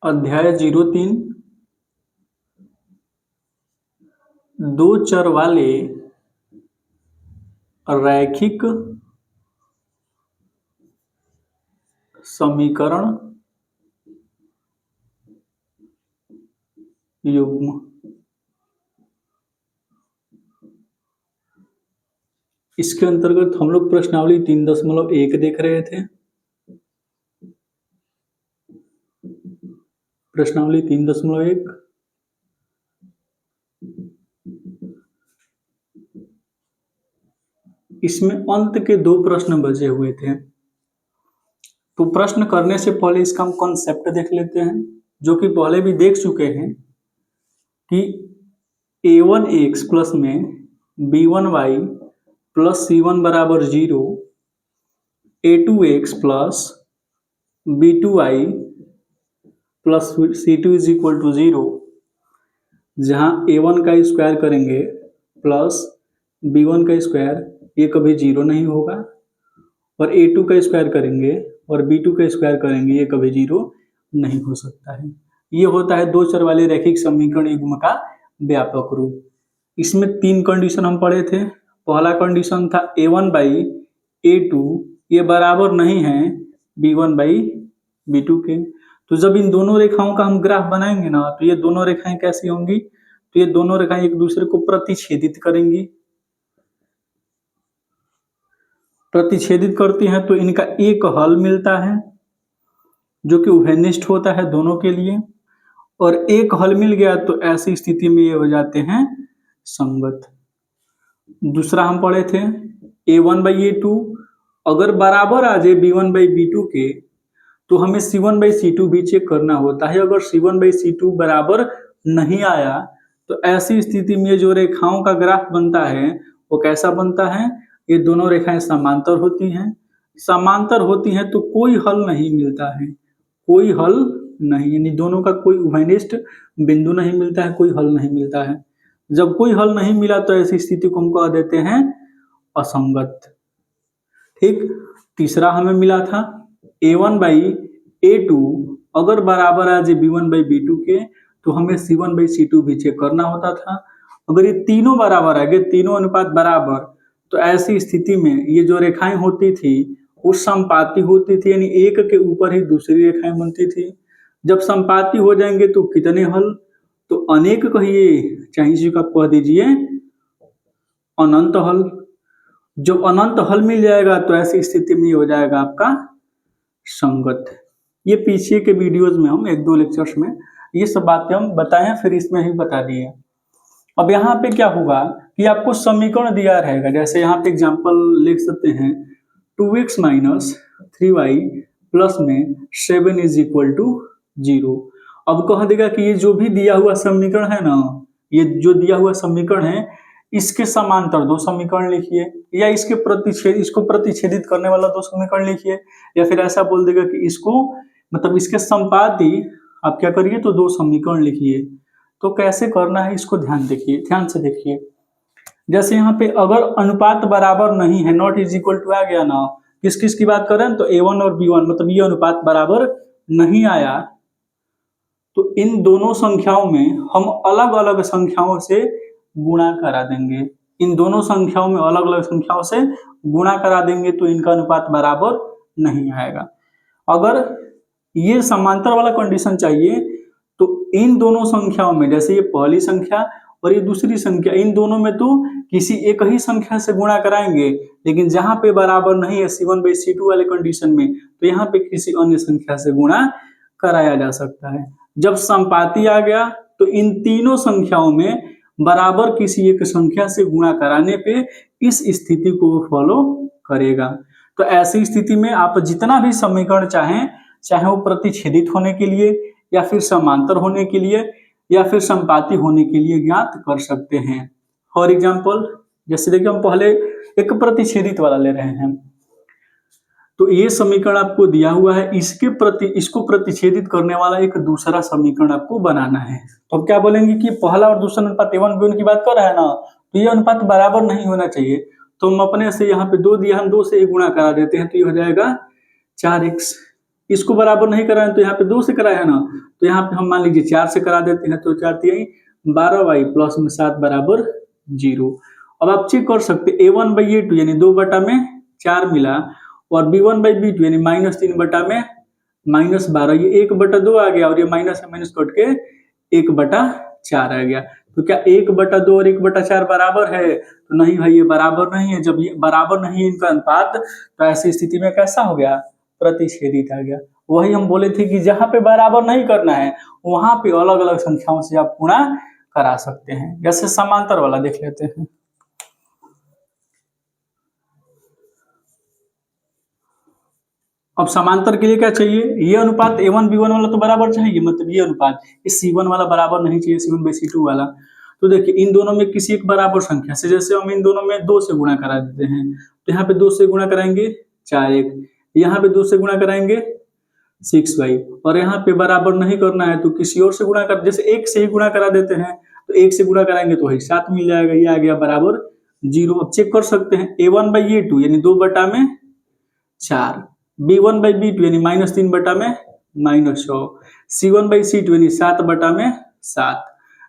अध्याय 03 दो चर वाले रैखिक समीकरण युग्म। इसके अंतर्गत हम लोग प्रश्नावली 3.1 देख रहे थे। प्रश्नावली 3.1 इसमें अंत के 2 प्रश्न बचे हुए थे। तो प्रश्न करने से पहले इसका हम कॉन्सेप्ट देख लेते हैं, जो कि पहले भी देख चुके हैं कि a1x प्लस में b1y प्लस c1 बराबर 0, a2x plus b2y plus c2 is equal to 0, जहाँ a1 का स्क्वायर करेंगे प्लस b1 का स्क्वायर, ये कभी 0 नहीं होगा, और a2 का स्क्वायर करेंगे और b2 का स्क्वायर करेंगे, ये कभी 0 नहीं हो सकता है। ये होता है दो चर वाले रैखिक समीकरण युग्म का व्यापक रूप। इसमें 3 कंडीशन हम पढ़े थे। पहला कंडीशन था a1 बाई a2 ये बराबर नहीं है b1 बाई b2 के। तो जब इन दोनों रेखाओं का हम ग्राफ बनाएंगे ना, तो ये दोनों रेखाएं कैसी होंगी? तो ये दोनों रेखाएं एक दूसरे को प्रतिच्छेदित करेंगी। प्रतिच्छेदित करती हैं तो इनका एक हल मिलता है, जो कि उभयनिष्ठ होता है दोनों के लिए, और एक हल मिल गया तो ऐसी स्थिति में ये हो जाते हैं संगत। दूसरा हम पढ़े थे a1 बाई a2 अगर बराबर आ जाए b1 बाई b2 के, तो हमें c1 बाई c2 भी चेक करना होता है। अगर c1 बाई c2 बराबर नहीं आया तो ऐसी स्थिति में जो रेखाओं का ग्राफ बनता है वो कैसा बनता है? ये दोनों रेखाएं समांतर होती हैं। समांतर होती हैं तो कोई हल नहीं मिलता है, कोई हल नहीं, यानी दोनों का कोई उभयनिष्ठ बिंदु नहीं मिलता है, कोई हल नहीं मिलता है। जब कोई हल नहीं मिला तो ऐसी स्थिति को हम कह देते हैं असंगत। ठीक। तीसरा हमें मिला था a1 बाई a2 अगर बराबर आ जाए b1 बाई b2 के, तो हमें c1 बाई c2 भी चेक करना होता था। अगर ये तीनों बराबर आ गए, तीनों अनुपात बराबर, तो ऐसी स्थिति में ये जो रेखाएं होती थी वो समपाती होती थी, यानी एक के ऊपर ही दूसरी रेखाएं बनती थी। जब समपाती हो जाएंगे तो कितने हल? तो अनेक कहिए, चाहे इसी को आप कह दीजिए अनंत हल। जब अनंत हल मिल जाएगा तो ऐसी स्थिति में हो जाएगा आपका संगत। ये पीछे के वीडियोज में हम 1-2 लेक्चर्स में ये सब बातें हम बताए हैं, फिर इसमें ही बता दिए। अब यहाँ पे क्या होगा कि आपको समीकरण दिया रहेगा, जैसे यहाँ पे एग्जांपल लिख सकते हैं 2x माइनस 3y प्लस में 7 इज इक्वल टू 0। अब कह देगा कि ये जो भी दिया हुआ समीकरण है ना, ये जो दिया हुआ समीकरण है इसके समांतर 2 समीकरण लिखिए, या इसको प्रतिच्छेदित करने वाला 2 समीकरण लिखिए, या फिर ऐसा बोल देगा कि इसको मतलब इसके संपाती आप क्या करिए तो 2 समीकरण लिखिए। तो कैसे करना है इसको ध्यान से देखिए। जैसे यहाँ पे अगर अनुपात बराबर नहीं है, नॉट इज इक्वल टू आ गया ना, किस किस की बात करें तो a1 और b1, मतलब ये अनुपात बराबर नहीं आया, तो इन दोनों संख्याओं में हम अलग अलग संख्याओं से गुणा करा देंगे। इन दोनों संख्याओं में अलग अलग संख्याओं से गुणा करा देंगे तो इनका अनुपात बराबर नहीं आएगा। अगर ये समांतर वाला कंडीशन चाहिए तो इन दोनों संख्याओं में, जैसे ये पहली संख्या और ये दूसरी संख्या, इन दोनों में तो किसी एक ही संख्या से गुणा कराएंगे, लेकिन जहां पे बराबर नहीं है c1 बाई c2 वाले कंडीशन में, तो यहाँ पे किसी अन्य संख्या से गुणा कराया जा सकता है। जब संपाती आ गया तो इन तीनों संख्याओं में बराबर किसी एक संख्या से गुणा कराने पे इस स्थिति को फॉलो करेगा। तो ऐसी स्थिति में आप जितना भी समीकरण चाहें, चाहे वो प्रतिच्छेदित होने के लिए या फिर समांतर होने के लिए या फिर संपाती होने के लिए ज्ञात कर सकते हैं। फॉर एग्जाम्पल जैसे देखिए हम पहले एक प्रतिच्छेदित वाला ले रहे हैं, तो ये समीकरण आपको दिया हुआ है, इसको प्रतिच्छेदित करने वाला एक दूसरा समीकरण आपको बनाना है। तो अब क्या बोलेंगे कि पहला और दूसरा अनुपात a1 b1 की बात कर रहे हैं ना, तो ये अनुपात बराबर नहीं होना चाहिए, तो हम अपने से यहाँ पे 2 दिया, हम 2 से ही गुणा करा देते हैं, तो ये हो जाएगा 4x। इसको बराबर नहीं कराए तो यहाँ पे 2 से कराए है ना, तो यहाँ पे हम मान लीजिए 4 से करा देते हैं, तो 4 तिहाई 12y प्लस में 7 बराबर 0। अब आप चेक कर सकते a1/a2 यानी 2/4 मिला, और b1/b2 यानी -3/में -12, ये 1/2 आ गया, और ये माइनस से माइनस कट के 1/4 आ गया। तो क्या 1/2 और 1/4 बराबर है? तो नहीं भाई, ये बराबर नहीं है। जब ये बराबर नहीं है इनका अनुपात, तो ऐसी स्थिति में कैसा हो गया? प्रतिच्छेदित आ गया। वही हम बोले थे कि जहां पे बराबर नहीं करना है वहां पे अलग अलग संख्याओं से आप गुणा करा सकते हैं। जैसे समांतर वाला देख लेते हैं। अब समांतर के लिए क्या चाहिए? ये अनुपात a1 b1 वाला तो बराबर चाहिए, मतलब ये अनुपात इस c1 वाला बराबर नहीं चाहिए, c1/c2 वाला। तो देखिए इन दोनों में किसी एक बराबर संख्या से, जैसे हम इन दोनों में 2 से गुणा करा देते हैं, तो यहाँ पे 2 से गुणा कराएंगे 4x, यहाँ पे 2 से गुणा कराएंगे 6y, और यहाँ पे बराबर नहीं करना है तो किसी और से गुणा कर, जैसे 1 से ही गुणा करा देते हैं, तो 1 से गुणा कराएंगे तो वही 7 मिल जाएगा, ये आ गया बराबर 0। अब चेक कर सकते हैं a1/a2 यानी 2/4, b1/b2 यानी -3/में -100, c1/c2 यानी 7/7,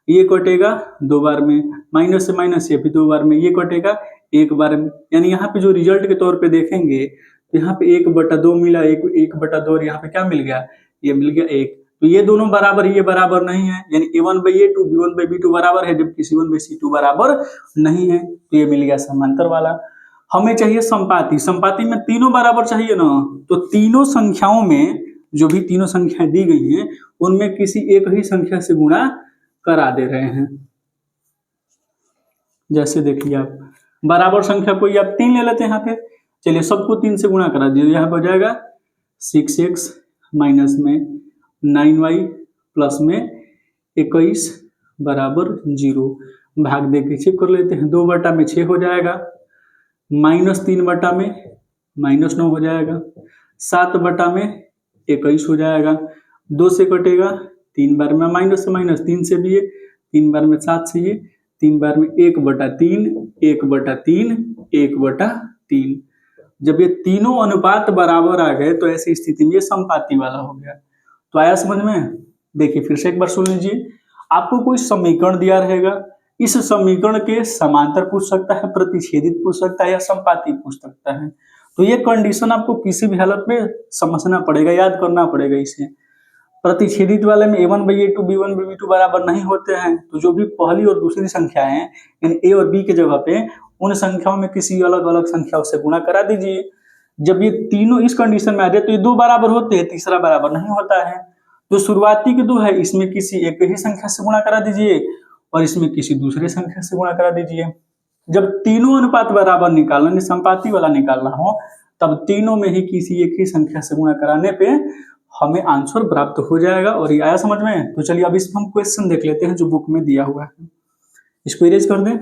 ये कटेगा 2 बार में, माइनस से माइनस ये भी 2 बार में, ये कटेगा 1 बार में। यानी यहाँ पे जो रिजल्ट के तौर पे देखेंगे तो यहाँ पे 1/2 मिला, 1/2, और यहाँ पे क्या मिल गया? ये मिल गया 1। तो ये दोनों बराबर, ये बराबर नहीं है, यानी a1/a2 b1/b2 बराबर है, जबकि c1/c2 बराबर नहीं है, तो ये मिल गया समांतर वाला। हमें चाहिए संपाती। संपाती में तीनों बराबर चाहिए ना, तो तीनों संख्याओं में जो भी तीनों संख्याएं दी गई हैं उनमें किसी एक ही संख्या से गुणा करा दे रहे हैं। जैसे देखिए आप बराबर संख्या कोई आप 3 ले लेते हैं यहाँ पे, चलिए सबको 3 से गुणा करा दीजिए, यहाँ पे हो जाएगा 6x माइनस में 9y प्लस में 21 बराबर 0। भाग दे के चेक कर लेते हैं, 2/6 हो जाएगा, -3/में -9 हो जाएगा, 7/21 हो जाएगा, 2 से कटेगा 3 बार में, माइनस से माइनस 3 से भी ये 3 बार में, 7 से ये 3 बार में, 1/3 1/3 1/3। जब ये तीनों अनुपात बराबर आ गए तो ऐसी स्थिति में ये संपाती वाला हो गया। तो आया समझ में? देखिए फिर से एक बार सुन लीजिए, आपको कोई समीकरण दिया रहेगा, इस समीकरण के समांतर पूछ सकता है, प्रतिच्छेदित पूछ सकता है, या संपाती पूछ सकता है। तो ये कंडीशन आपको किसी भी हालत में समझना पड़ेगा, याद करना पड़ेगा इसे। प्रतिच्छेदित वाले में a1/a2 b1/b2 बराबर नहीं होते हैं, तो जो भी पहली और दूसरी संख्या है यानी a और b के जगह पे उन संख्याओं में किसी अलग अलग संख्याओं से गुणा करा दीजिए। जब ये तीनों इस कंडीशन में आ जाए तो ये 2 बराबर होते हैं, तीसरा बराबर नहीं होता है। जो शुरुआती के 2 है इसमें किसी एक ही संख्या से गुणा करा दीजिए, और इसमें किसी दूसरे संख्या से गुणा करा दीजिए। जब तीनों अनुपात बराबर निकालना, संपाती वाला निकालना हो, तब तीनों में ही किसी एक ही संख्या से गुणा कराने पे हमें आंसर प्राप्त हो जाएगा। और ये आया समझ में? तो चलिए अब इस हम क्वेश्चन देख लेते हैं जो बुक में दिया हुआ है, इसको इरेज कर दें।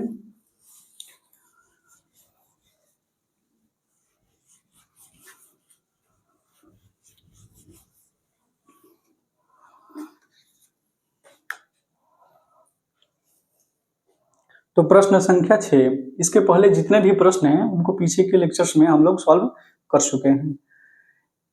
तो प्रश्न संख्या 6, इसके पहले जितने भी प्रश्न हैं उनको पीछे के लेक्चर्स में हम लोग सॉल्व कर चुके हैं।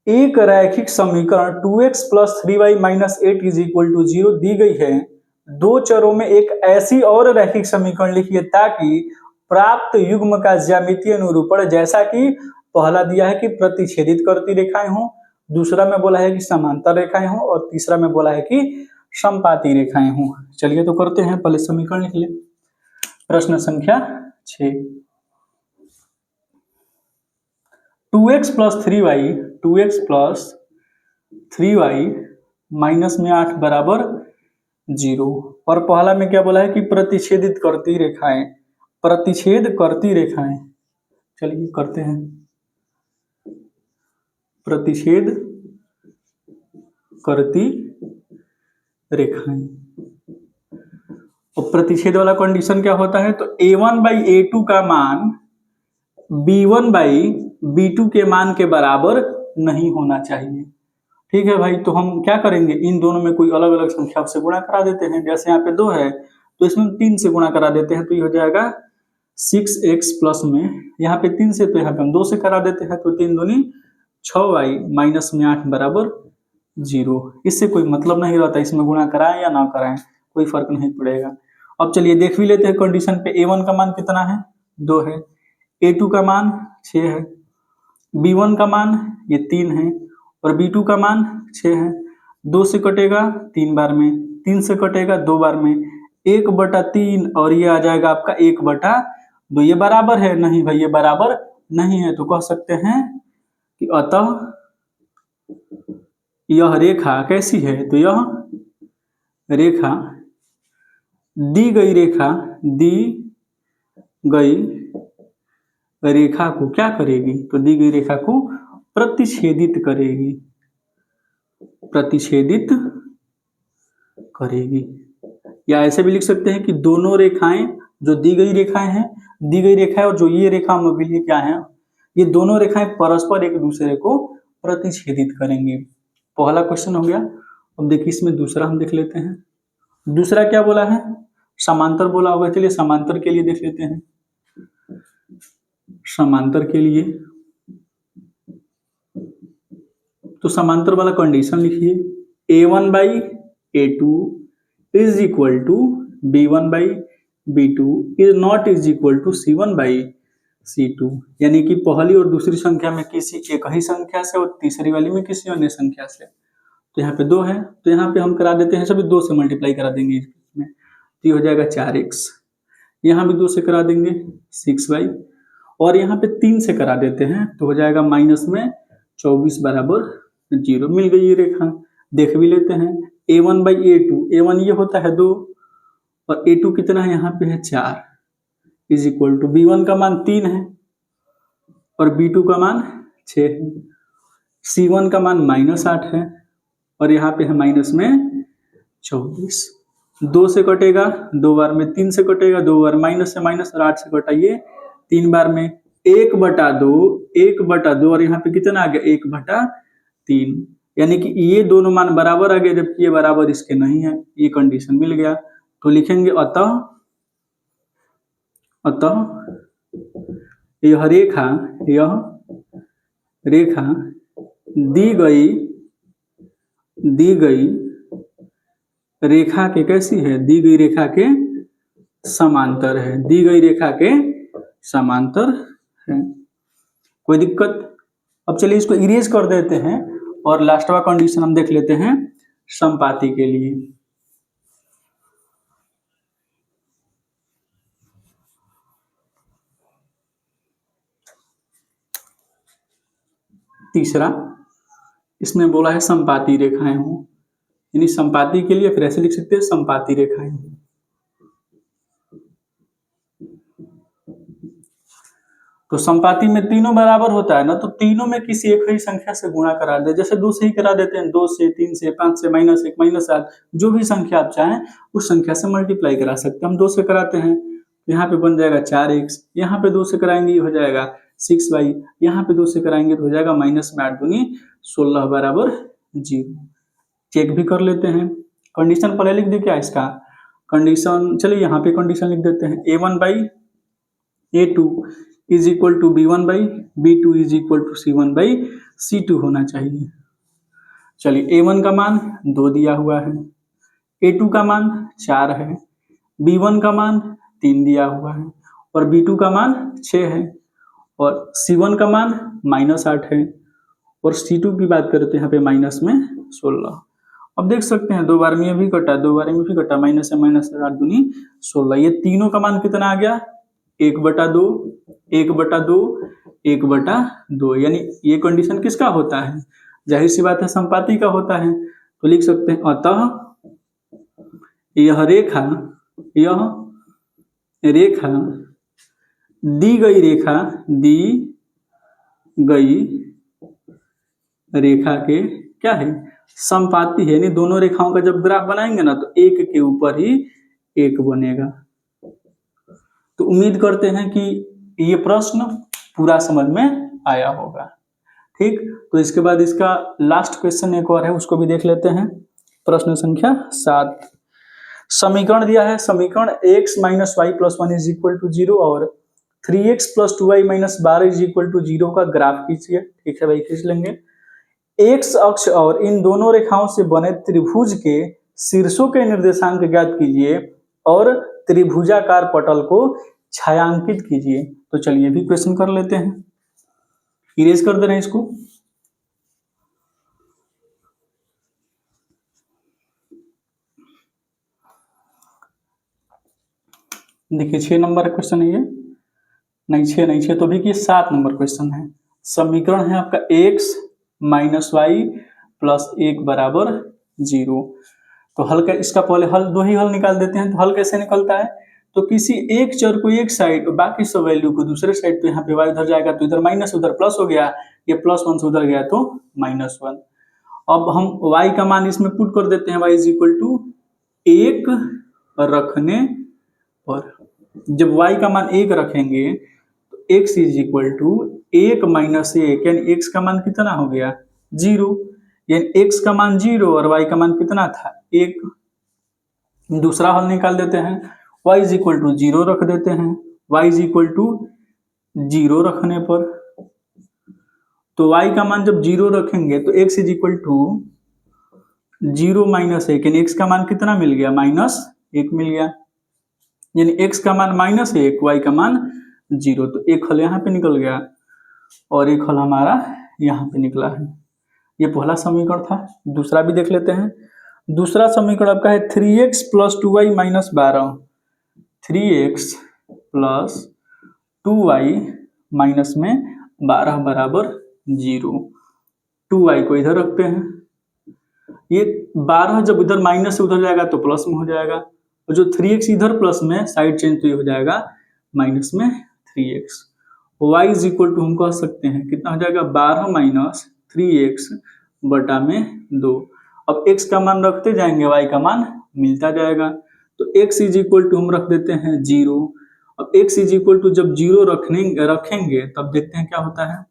एक रैखिक समीकरण 2x + 3y - 8 = 0 दी गई है। दो चरों में एक ऐसी और रैखिक समीकरण लिखिए ताकि प्राप्त युग्म का ज्यामितीय अनुरूपण, जैसा कि पहला दिया है कि प्रतिच्छेदित करती रेखाएं हों, दूसरा में बोला है कि समांतर रेखाएं हों, और तीसरा में बोला है कि समपाती रेखाएं हों। चलिए तो करते हैं, पहले समीकरण लिख ले। प्रश्न संख्या 6, 2x + 3y माइनस में 8 बराबर 0, और पहला में क्या बोला है कि प्रतिच्छेदित करती रेखाएं, प्रतिच्छेद करती रेखाएं। चलिए करते हैं, प्रतिच्छेद करती रेखाएं। और प्रतिच्छेद वाला कंडीशन क्या होता है? तो a1/a2 का मान b1/b2 के मान के बराबर नहीं होना चाहिए। ठीक है भाई, तो हम क्या करेंगे, इन दोनों में कोई अलग अलग संख्या से गुणा करा देते हैं। जैसे यहाँ पे 2 है तो इसमें 3 से गुणा करा देते हैं, तो ये हो जाएगा 6x प्लस में, यहाँ पे 3 से, तो यहाँ पे हम 2 से करा देते हैं, तो 3 दूनी 6y माइनस में 8 बराबर 0। इससे कोई मतलब नहीं रहता, इसमें गुणा कराएं या ना कराएं कोई फर्क नहीं पड़ेगा। अब चलिए देख भी लेते हैं कंडीशन पे। a1 का मान कितना है, 2 है, a2 का मान 6 है, b1 का मान ये 3 है और b2 का मान 6 है। 2 से कटेगा 3 बार में, 3 से कटेगा 2 बार में, 1/3 और ये आ जाएगा आपका 1/2। ये बराबर है, नहीं भाई ये बराबर नहीं है, तो कह सकते हैं कि अतः यह रेखा कैसी है, तो यह रेखा दी गई रेखा को क्या करेगी, तो दी गई रेखा को प्रतिच्छेदित करेगी। या ऐसे भी लिख सकते हैं कि दोनों रेखाएं, जो दी गई रेखाएं हैं, दी गई रेखा और जो ये रेखा हम अभी क्या है, ये दोनों रेखाएं परस्पर एक दूसरे को प्रतिच्छेदित करेंगी। पहला क्वेश्चन हो गया। अब देखिए इसमें दूसरा हम देख लेते हैं। दूसरा क्या बोला है, समांतर बोला होगा। चलिए समांतर के लिए देख लेते हैं। समांतर के लिए तो समांतर वाला कंडीशन लिखिए, a1/a2 is equal to b1/b2 is not is equal to c1/c2। यानी कि पहली और दूसरी संख्या में किसी एक ही संख्या से और तीसरी वाली में किसी अन्य संख्या से। तो यहाँ पे 2 है, तो यहाँ पे हम करा देते हैं, सभी 2 से मल्टीप्लाई करा देंगे इसमें, तो ये हो जाएगा 4x। यहाँ भी 2 से करा देंगे 6y और यहाँ पे 3 से करा देते हैं, तो हो जाएगा माइनस में 24 बराबर 0। मिल गई ये रेखा। देख भी लेते हैं, a1/a2, a1 ये होता है 2 और a2 कितना है, यहाँ पे है 4 इज इक्वल टू b1 का मान 3 है और b2 का मान 6 है, c1 का मान -8 है और यहाँ पे है माइनस में 24। 2 से कटेगा 2 बार में, 3 से कटेगा 2 बार, माइनस से माइनस और 8 से कटाइए 3 बार में, 1/2 और यहाँ पे कितना आ गया 1/3। यानी कि ये दोनों मान बराबर आ गए, जबकि ये बराबर इसके नहीं है। ये कंडीशन मिल गया, तो लिखेंगे अतः यह रेखा दी गई रेखा के कैसी है, दी गई रेखा के समांतर है, दी गई रेखा के समांतर है। कोई दिक्कत? अब चलिए इसको इरेज कर देते हैं और लास्टवा कंडीशन हम देख लेते हैं समपाती के लिए। तीसरा इसमें बोला है समपाती रेखाएं हों, यानी समपाती के लिए फिर ऐसे लिख सकते हैं समपाती रेखाएं हों। तो समपाती में तीनों बराबर होता है ना, तो तीनों में किसी एक ही संख्या से गुणा करा दे। जैसे 2 से ही करा देते हैं, 2 से, 3 से, 5 से, -1, -7, जो भी संख्या आप चाहें उस संख्या से मल्टीप्लाई करा सकते हैं। हम 2 से कराते हैं, यहाँ पे बन जाएगा 4x, यहाँ पे 2 से कराएंगे हो जाएगा 6y, यहाँ पे 2 से कराएंगे तो हो जाएगा माइनस में 8 दूनी 16 बराबर 0। चेक भी कर लेते हैं। कंडीशन पहले लिख दे क्या इसका कंडीशन, चलिए यहाँ पे कंडीशन लिख देते हैं, a1/a2 is equal to b1/b2 is equal to c1/c2 होना चाहिए। चलिए a1 का मान 2 दिया हुआ है, a2 का मान 4 है, b1 का मान 3 दिया हुआ है और b2 का मान 6 है और c1 का मान -8 है और c2 की बात करें तो यहाँ पे माइनस में 16। अब देख सकते हैं 2 बार में भी कटा, 2 बार में भी कटा, माइनस से माइनस 8 दूनी 16। ये तीनों का मान कितना आ गया 1/2, 1/2, 1/2। यानी ये कंडीशन किसका होता है, जाहिर सी बात है समपाती का होता है। तो लिख सकते हैं अतः यह रेखा दी गई रेखा के क्या है समपाती है। यानी दोनों रेखाओं का जब ग्राफ बनाएंगे ना तो एक के ऊपर ही एक बनेगा। तो उम्मीद करते हैं कि ये प्रश्न पूरा समझ में आया होगा। ठीक, तो इसके बाद इसका लास्ट क्वेश्चन एक और है, उसको भी देख लेते हैं। प्रश्न संख्या 7, समीकरण दिया है, समीकरण x - y + 1 = 0 और 3x plus 2y minus 12 is equal to 0 का ग्राफ खींचिए। ठीक है भाई, खींच लेंगे। x अक्ष और इन दोनों रेखाओं से बने त्रिभुज के शीर्षों के निर्देशांक ज्ञात कीजिए और त्रिभुजाकार पटल को छायांकित कीजिए। तो चलिए भी क्वेश्चन कर लेते हैं, इरेज कर दे रहे हैं इसको। देखिए 6 नंबर क्वेश्चन है ये, नहीं 6 नहीं, 6 तो भी कि 7 नंबर क्वेश्चन है। समीकरण है आपका x माइनस वाई प्लस 1 बराबर 0। तो हल का इसका पहले हल, दो ही हल निकाल देते हैं। तो हल कैसे निकलता है, तो किसी एक चर को एक साइड और बाकी सब वैल्यू को दूसरे साइड, तो यहाँ पे y उधर जाएगा तो इधर माइनस उधर प्लस हो गया, ये +1 से उधर गया तो -1। अब हम y का मान इसमें पुट कर देते हैं, y इज इक्वल टू 1 रखने पर, जब y का मान 1 रखेंगे तो x is equal to 1 minus 1, यानी x का मान कितना हो गया 0, यानी x का मान 0 और y का मान कितना था 1। दूसरा हल निकाल देते हैं, y इज इक्वल टू 0 रख देते हैं, y इज इक्वल टू 0 रखने पर, तो y का मान जब 0 रखेंगे तो x is equal to 0 minus 1, यानी x का मान कितना मिल गया -1 मिल गया, यानी x का मान -1, y का मान 0। तो एक हल यहाँ पे निकल गया और एक हल हमारा यहाँ पे निकला है। ये पहला समीकरण था। दूसरा भी देख लेते हैं। दूसरा समीकरण आपका है 3x plus 2y minus 12, 3x plus 2y minus में 12 बराबर 0। 2y को इधर रखते हैं, ये 12 जब इधर माइनस से उधर जाएगा तो प्लस में हो जाएगा, और जो 3x इधर प्लस में साइड चेंज तो ये हो जाएगा माइनस में 3x। y is equal to हम कह सकते हैं कितना हो जाएगा 12 माइनस 3x बटा में 2। अब x का मान रखते जाएंगे, y का मान मिलता जाएगा, तो x इज इक्वल टू हम रख देते हैं 0। अब x इज इक्वल टू जब 0 रखेंगे तब देखते हैं क्या होता है,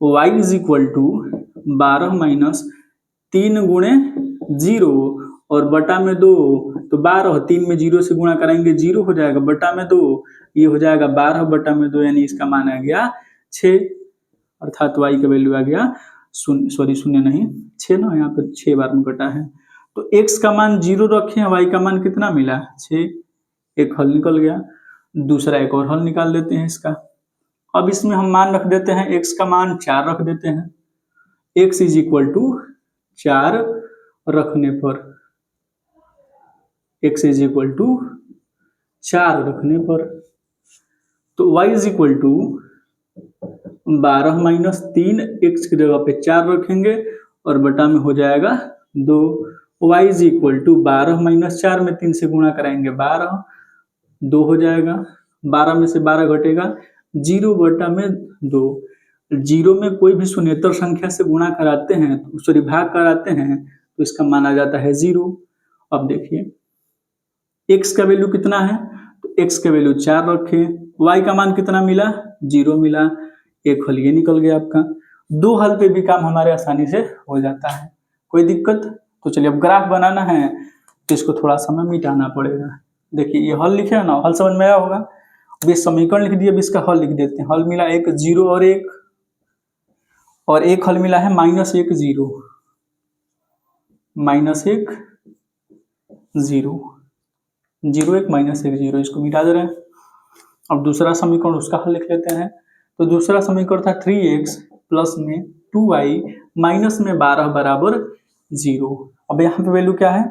y is equal to 12 minus 3 गुणे 0 और बटा में 2, तो 12 3 में 0 से गुणा कराएंगे 0 हो जाएगा, बटा में 2 ये हो जाएगा 12 बटा में 2, यानी इसका मान आ गया 6, अर्थात y का वैल्यू आ गया शून्य नहीं 6 ना, यहाँ पे 6 बार में कटा है। तो x का मान 0 रखे हैं, y का मान कितना मिला 6, एक हल निकल गया। दूसरा एक और हल निकाल लेते हैं इसका। अब इसमें हम मान रख देते हैं, x का मान 4 रख देते हैं, x इज इक्वल टू 4 रखने पर, x इज इक्वल टू 4 रखने पर, तो y is equal to 12 minus 3, x की जगह पे 4 रखेंगे और बटा में हो जाएगा 2। y is equal to 12 minus 4 में 3 से गुणा कराएंगे 12, 2 हो जाएगा, 12 में से 12 घटेगा 0 बटा में 2। 0 में कोई भी शून्येतर संख्या से गुणा कराते हैं, सॉरी भाग कराते हैं, तो इसका मान आ जाता है 0। अब देखिए x का वैल्यू कितना है, तो x का वैल्यू 4 रखे, y का मान कितना मिला 0 मिला, एक हल ये निकल गया आपका। 2 हल पे भी काम हमारे आसानी से हो जाता है, कोई दिक्कत। तो चलिए अब ग्राफ बनाना है तो इसको थोड़ा समय मिटाना पड़ेगा। देखिए ये हल लिखे है ना, हल समझ में आया होगा। अब ये समीकरण लिख दिए, अब इसका हल लिख देते हैं। हल मिला एक 0 और एक हल मिला है -1 0, -1 0, 0 1 -1 0, इसको मिटा दे रहे हैं। अब दूसरा समीकरण उसका हल लिख लेते हैं। तो दूसरा समीकरण था 3x प्लस में 2y माइनस में 12 बराबर 0। अब यहाँ पे वैल्यू क्या है,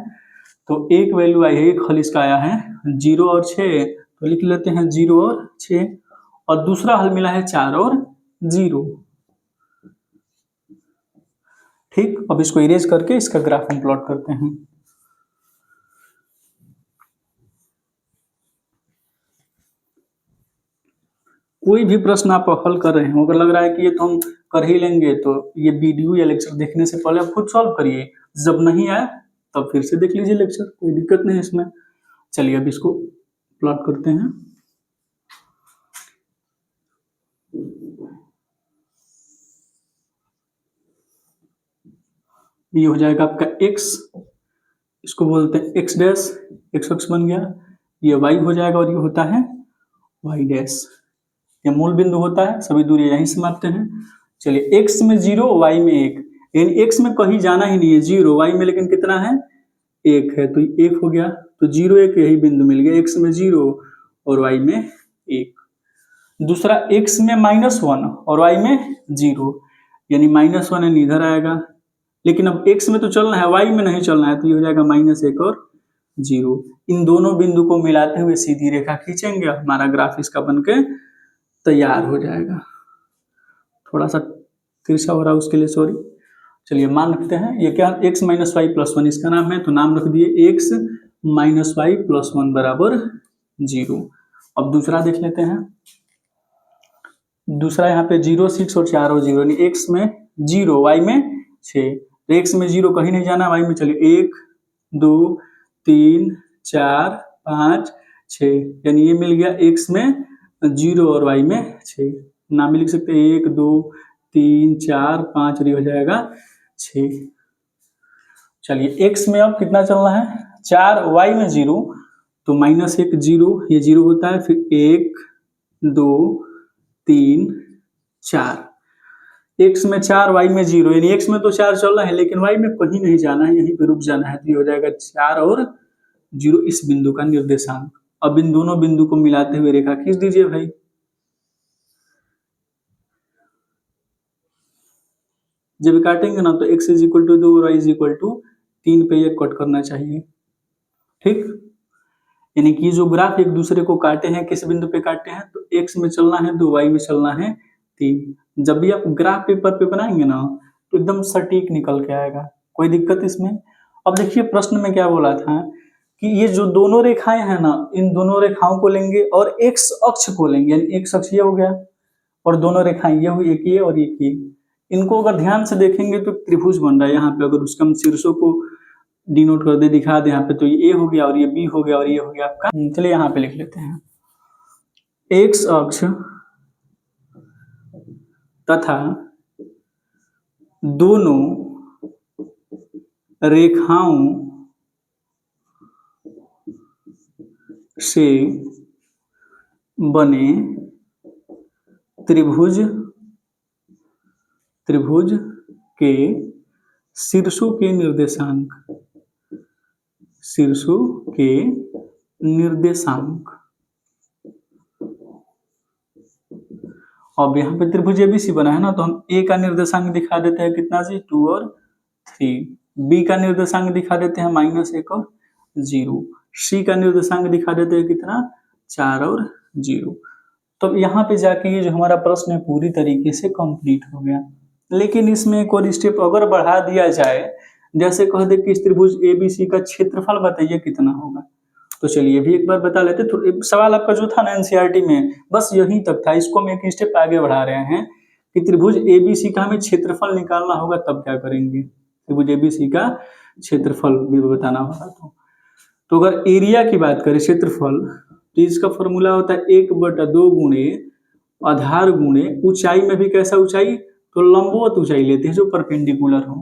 तो एक वैल्यू आई है, एक हल इसका आया है 0 और 6, तो लिख लेते हैं 0 और 6, और दूसरा हल मिला है 4 और 0। ठीक, अब इसको इरेज करके इसका ग्राफ हम प्लॉट करते हैं। कोई भी प्रश्न आप हल कर रहे हो, अगर लग रहा है कि ये तो हम कर ही लेंगे, तो ये वीडियो या लेक्चर देखने से पहले आप खुद सॉल्व करिए। जब नहीं आए तब फिर से देख लीजिए लेक्चर, कोई दिक्कत नहीं है इसमें। चलिए अब इसको प्लॉट करते हैं। ये हो जाएगा आपका x, इसको बोलते हैं x डैश, x अक्ष बन गया, ये y हो जाएगा और ये होता है y डैश। ये मूल बिंदु होता है, सभी दूरी यहीं समाप्त हैं। चलिए x में 0 y में 1, यानी x में कहीं जाना ही नहीं है 0, y में लेकिन कितना है 1 है, तो 1 हो गया, तो 0 1 यही बिंदु मिल गया, x में 0 और y में 1। दूसरा x में -1 और y में 0, यानी -1 यानी इधर आएगा, लेकिन अब x में तो चलना है, y में नहीं चलना है, तो ये हो जाएगा -1 और 0। इन दोनों बिंदु को मिलाते हुए सीधी रेखा खींचेंगे, हमारा ग्राफ इसका बनके तैयार हो जाएगा। थोड़ा सा तिरछा हो रहा है उसके लिए सॉरी। चलिए मान रखते हैं ये क्या x - y + 1 इसका नाम है, तो नाम रख दिए x - y + 1 बराबर 0। अब दूसरा देख लेते हैं। दूसरा यहाँ पे 0 6 और 4 और 0, यानी x में 0 y में 6, तो x में 0 कहीं नहीं जाना, y में चलिए 1 2 3 4 5 6, यानी ये मिल गया x में 0 और y में 6। नाम भी लिख सकते हैं 1 2 3 4 5 और ये हो जाएगा 6। चलिए x में अब कितना चलना है 4, y में 0, तो -1 0, ये 0 होता है, फिर 1 2 3 4, x में 4 y में 0, यानी x में तो 4 चलना है लेकिन y में कहीं नहीं जाना है, यहीं पे रुक जाना है, तो ये हो जाएगा 4 और 0 इस बिंदु का निर्देशांक। अब इन दोनों बिंदु को मिलाते हुए रेखा खींच दीजिए भाई। जब काटेंगे ना तो x = 2 और y = 3 पे ये कट करना चाहिए, ठीक। यानी कि जो ग्राफ एक दूसरे को काटे हैं, किस बिंदु पे काटे हैं, तो x में चलना है 2, y में चलना है 3। जब भी आप ग्राफ पेपर पे बनाएंगे ना तो एकदम सटीक निकल के आएगा, कोई दिक्कत इसमें। अब देखिए प्रश्न में क्या बोला था कि ये जो दोनों रेखाएं हैं ना, इन दोनों रेखाओं को लेंगे और x अक्ष को लेंगे, यानी x अक्ष ये हो गया और दोनों रेखाएं ये हुई, एक ये और एक ये। इनको अगर ध्यान से देखेंगे तो त्रिभुज बन रहा है यहाँ पे, अगर उसका हम शीर्षों को डिनोट कर दे, दिखा दे यहाँ पे, तो ये A हो गया और ये B हो गया और ये हो गया आपका। चलिए यहाँ पे लिख लेते हैं x अक्ष तथा दोनों रेखाओं से बने त्रिभुज के शीर्षों के निर्देशांक। अब यहाँ पे त्रिभुज ABC बना है ना, तो हम A का निर्देशांक दिखा देते हैं कितना जी 2 और 3, B का निर्देशांक दिखा देते हैं -1 और 0, C का निर्देशांक दिखा देते हैं कितना 4 और 0। तो यहाँ पे जाके ये जो हमारा प्रश्न है पूरी तरीके से कंप्लीट हो गया। लेकिन इसमें एक और स्टेप अगर बढ़ा दिया जाए, जैसे कह दे कि इस त्रिभुज ABC का क्षेत्रफल बताइए कितना होगा, तो चलिए भी एक बार बता लेते। तो सवाल आपका जो था ना NCERT में बस यही तक था, इसको हम एक स्टेप आगे बढ़ा रहे हैं कि त्रिभुज ABC का हमें क्षेत्रफल निकालना होगा, तब क्या करेंगे, त्रिभुज ABC का क्षेत्रफल भी बताना होगा। तो अगर एरिया की बात करें क्षेत्रफल, तो इसका फॉर्मूला होता है 1/2 गुणे आधार गुणे ऊंचाई में भी कैसा ऊंचाई, तो लंबवत ऊंचाई लेते हैं जो परपेंडिकुलर हो,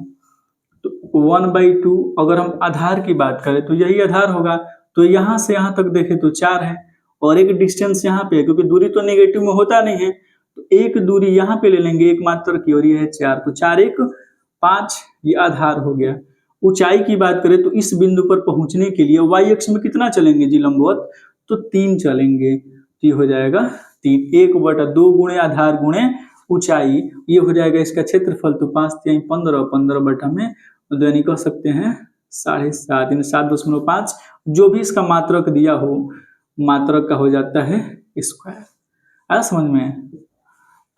तो 1/2। अगर हम आधार की बात करें तो यही आधार होगा, तो यहाँ से यहाँ तक देखें तो 4 है और एक डिस्टेंस यहाँ पे है, क्योंकि दूरी तो नेगेटिव में होता नहीं है, तो एक दूरी यहाँ पे ले लेंगे एक मात्र की और ये है 4, तो 4 1 5, ये आधार हो गया। ऊंचाई की बात करें तो इस बिंदु पर पहुंचने के लिए y अक्ष में कितना चलेंगे जी लंबवत, तो 3 चलेंगे, तो ये हो जाएगा 3, 1/2 गुणे आधार गुणे ऊंचाई, ये हो जाएगा इसका क्षेत्रफल, तो 5 3 15, 15 बटा में यानी कह सकते हैं 7.5, 7.5, जो भी इसका मात्रक दिया हो मात्रक का हो जाता है स्क्वायर। आया समझ में।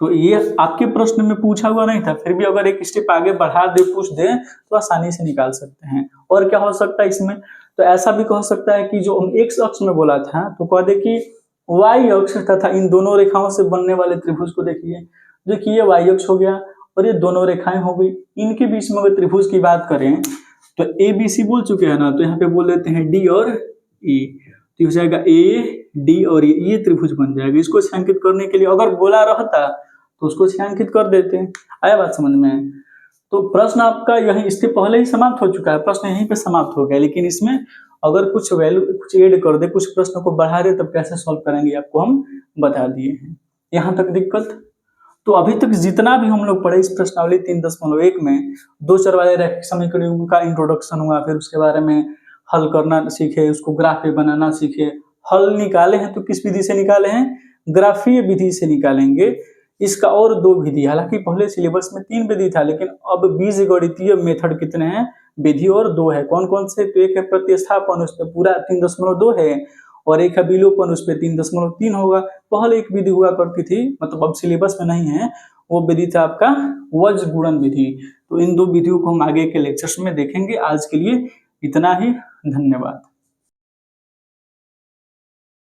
तो ये आपके प्रश्न में पूछा हुआ नहीं था, फिर भी अगर एक स्टेप आगे बढ़ा दे पूछ दे तो आसानी से निकाल सकते हैं। और क्या हो सकता है इसमें, तो ऐसा भी कह सकता है कि जो हम x अक्ष में बोला था, तो कह दे कि y अक्ष तथा इन दोनों रेखाओं से बनने वाले त्रिभुज को देखिए, देखिए ये y अक्ष हो गया और ये दोनों रेखाएं हो गई, इनके बीच में अगर त्रिभुज की बात करें तो ABC बोल चुके हैं ना, तो यहाँ पे बोल देते हैं D और E, तो हो जाएगा A D और ये त्रिभुज बन जाएगा। इसको छायांकित करने के लिए अगर बोला रहता तो उसको छायांकित कर देते हैं। आया बात समझ में। तो प्रश्न आपका यही इससे पहले ही समाप्त हो चुका है, प्रश्न यहीं पे समाप्त हो गया, लेकिन इसमें अगर कुछ वैल्यू कुछ ऐड कर दे, कुछ प्रश्न को बढ़ा दे, तब कैसे सॉल्व करेंगे आपको हम बता दिए हैं। यहाँ तक दिक्कत? तो अभी तक जितना भी हम लोग पढ़े इस प्रश्नावली 3.1 में, दो चर वाले रैखिक समीकरणों का इंट्रोडक्शन हुआ, फिर उसके बारे में हल करना सीखे, उसको ग्राफी बनाना सीखे, हल निकाले हैं तो किस विधि से निकाले हैं? ग्राफीय विधि से निकालेंगे। इसका और 2 विधि, हालांकि पहले सिलेबस में 3 विधि था, लेकिन अब बीजगणितीय मेथड कितने हैं? विधि और 2 है। कौन कौन से? तो एक है प्रतिस्थापन, उस पर पूरा 3.2 है, और एक है विलोपन, उस पर 3.3 होगा। पहले एक विधि हुआ करती थी, मतलब अब सिलेबस में नहीं है, वो विधि था आपका वज्र गुणन विधि। तो इन 2 विधियों को हम आगे के लेक्चर्स में देखेंगे। आज के लिए इतना ही, धन्यवाद।